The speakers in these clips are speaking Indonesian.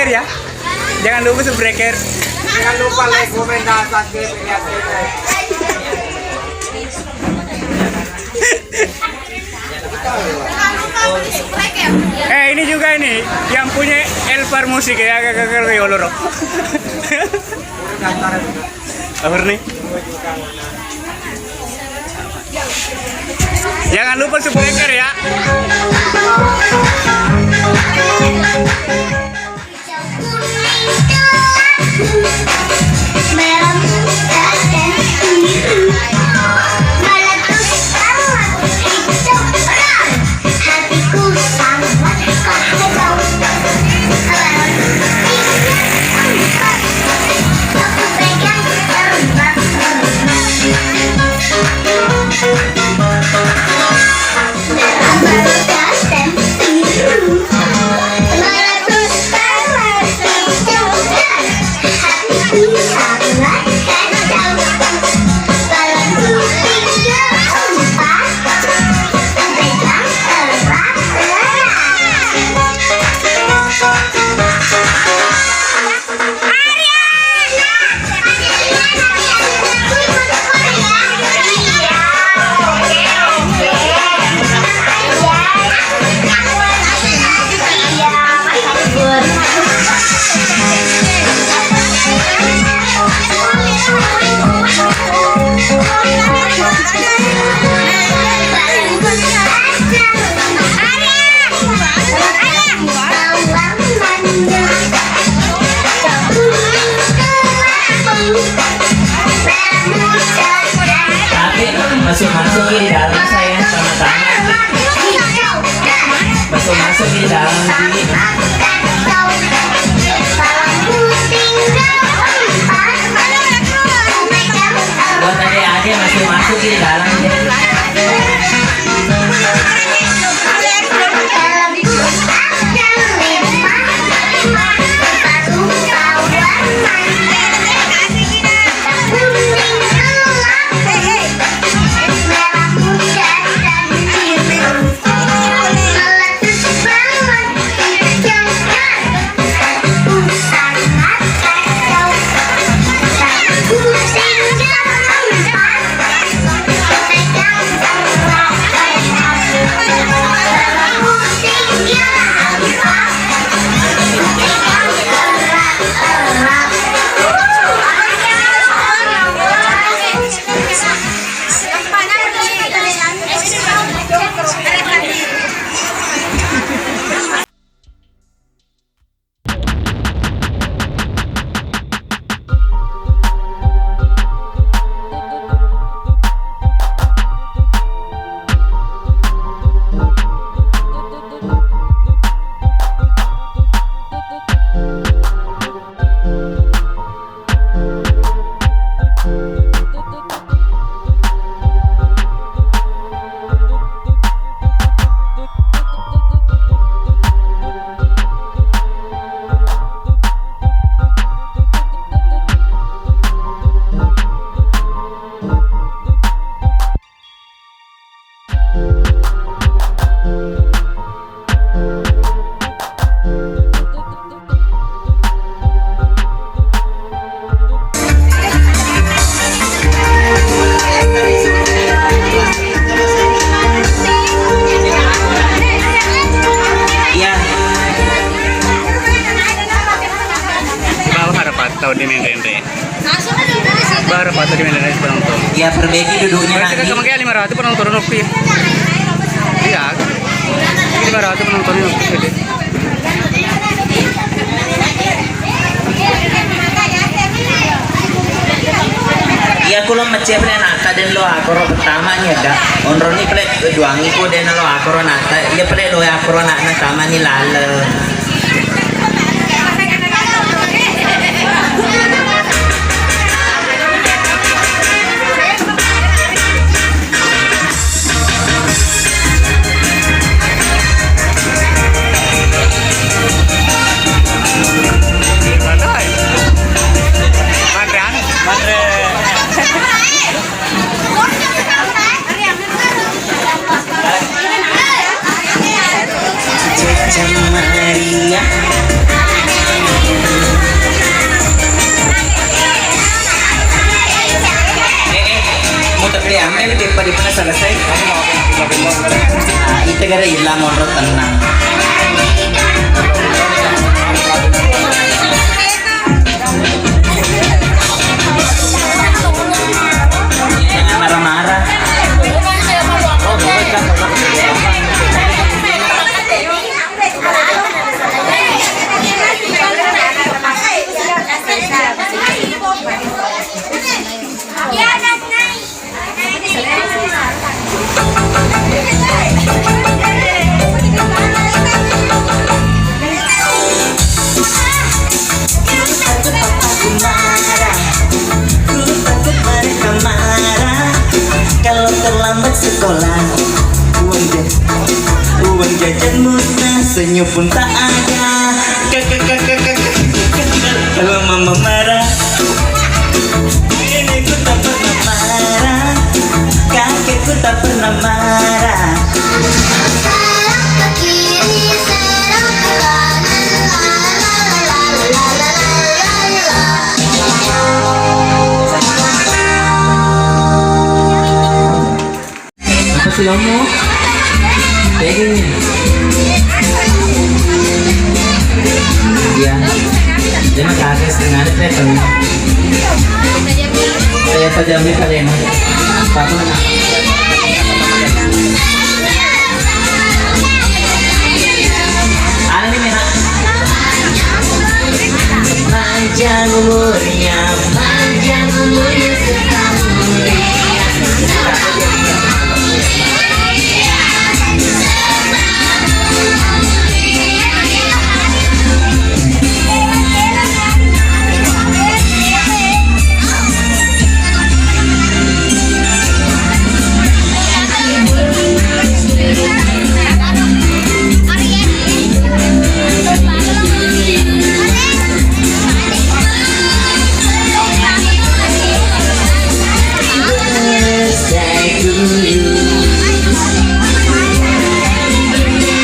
subscriber ya. Jangan lupa subscriber. Jangan lupa like, komen, dan subscribe ya. Ini juga ini yang punya Elvar Musik ya, kakak Yoloro. Apa nih? Jangan lupa subscribe ya. Masuk di dalam saya sama tangan. Masuk di dalam sini. Buat adik-adik masuk di dalam. Di Mendente. Baru patut di Mendente penonton. Ya perbaiki duduknya nanti. Kita kemarin 500 penonton Nopi. Iya. 500 penonton Nopi. Iya kulo macam mana nata dan lo akoro pertama nih ada. Onro ni pele duangi ko dan lo akoro nata. Iya pele lo akoro nata sama ni lala. Mari Amel kayak pada pernah selesai. Nah, itu gara ilang orang tenang. Jangan marah-marah. Kalau terlambat sekolah, uang jajan musnah, senyum pun tak ada. Kalau mama marah, nenekku tak pernah marah, kakekku tak pernah marah. Apa sih kamu? Pengen? Iya. Dia mah kaget setengah detik kan. Saya pajami kalian. Apa nak? Ada nih nak. Panjang umurnya serta mulia.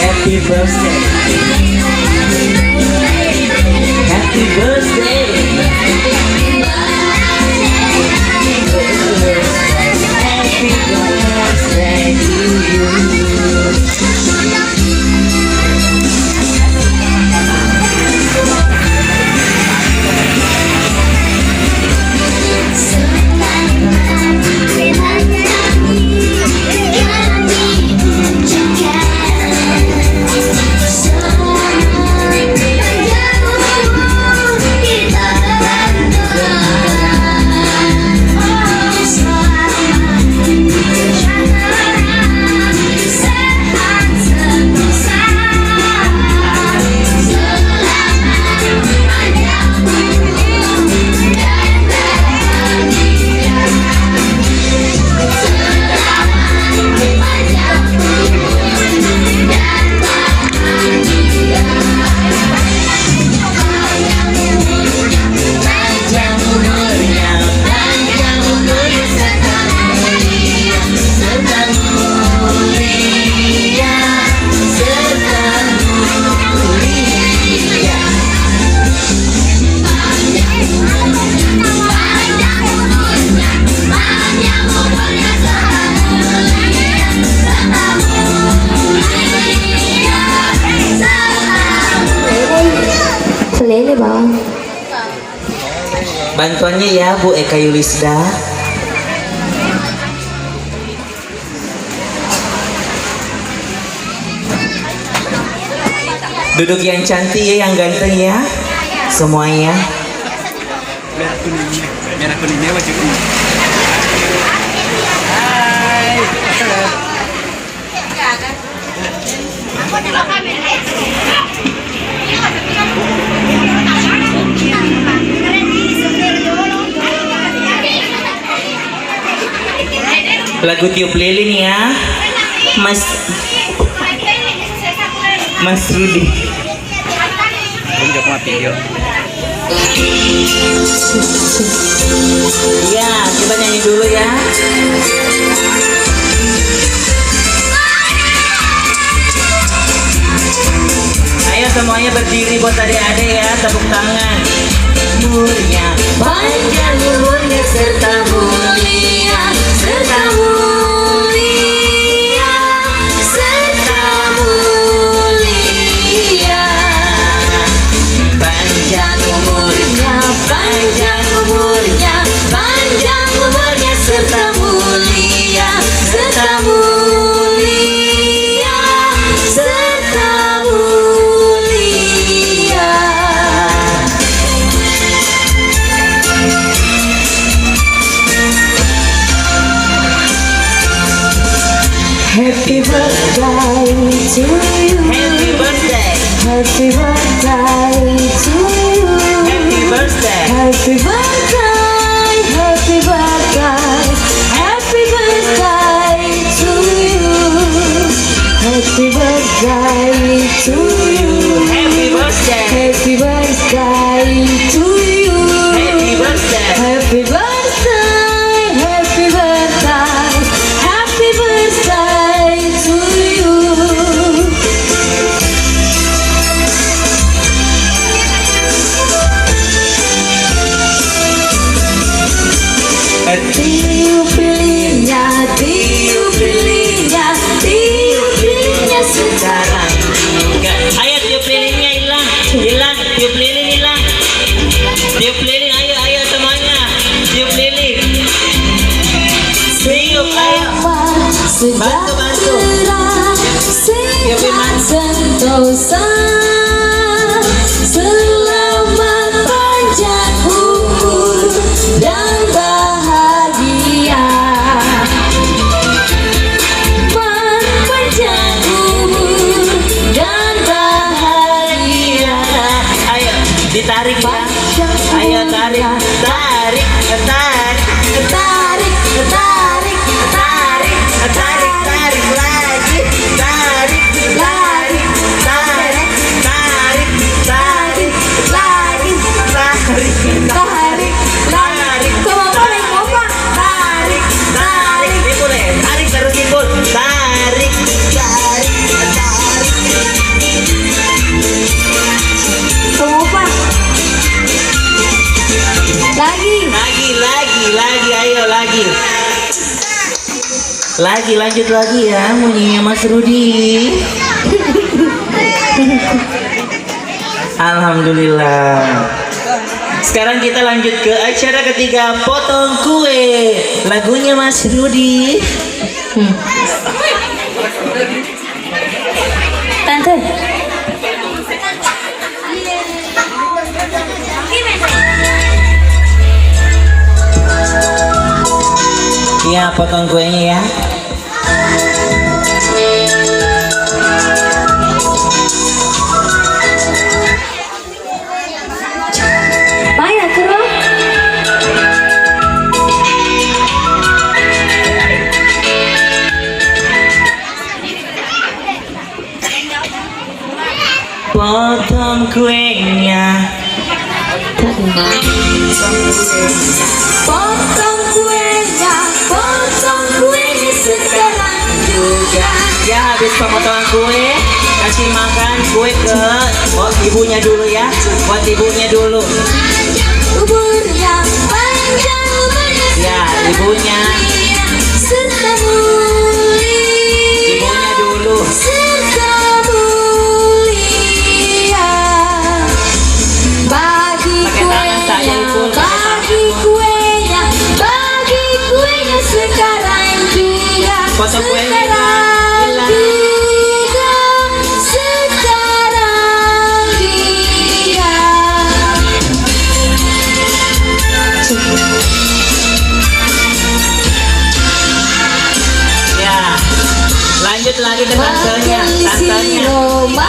Happy birthday. Happy birthday. Happy birthday to you. Lele bang. Bantuannya ya Bu Eka Yulisda. Duduk yang cantik ya, yang ganteng ya, semuanya. Merah kuningnya baju ini. Lagu tiup lilin ya, Mas Rudi. Tunjuk sama video. Ya, kita nyanyi dulu ya. Ayo semuanya berdiri buat adik-adik ya, tepuk tangan. Umurnya panjang, umurnya serta mulia, serta mulia. to you. Happy birthday. Happy birthday to you. Happy birthday. Happy birthday, happy birthday, happy birthday to you. Happy birthday to you. Happy birthday. Happy birthday to you. Happy birthday. Happy birthday, happy birthday, happy birthday to you. Tiup lilinnya, tiup lilinnya, tiup lilinnya sekarang. Ayo tiup lilinnya hilang, hilang, tiup lilin hilang. Tiup lilin, ayo semuanya, tiup lilin. Tiup, ayo. Bantu. Sehat sentosa, selamat panjang umur dan bahagia. Panjang umur dan bahagia. Ayo, ditarik ya. Ayo tarik, tarik, tarik, Tarik, tarik, tarik, tarik, tarik lagi, tarik, tarik, tarik, tarik, tarik, lagi, tarik, tarik, tarik, Kau apa, naik apa? tarik, tarik, dipul ya, tarik terus dipul, tarik, tarik, tarik. Kau apa? Lagi, ayo lagi. Lagi, lanjut lagi ya, bunyinya Mas Rudi. Alhamdulillah. Sekarang kita lanjut ke acara ketiga, potong kue. Lagunya Mas Rudi. Tante. Ya, potong kuenya ya. Maya, terus. Potong kuenya. Potong kuenya sekarang juga. Ya, habis pemotongan kue, kasih makan kue ke ibunya dulu ya. Buat ibunya dulu. Umur yang panjang, umurnya Ya, ibunya. serta mulia. Ibunya dulu. Serta mulia. Bagi Pakai tangan saja, Ibu. bagi kuenya sekarang juga. Potong kuenya. Sekarang juga. Sekarang juga. Ya, lanjut lagi ke tantenya. Mewakili si Roma.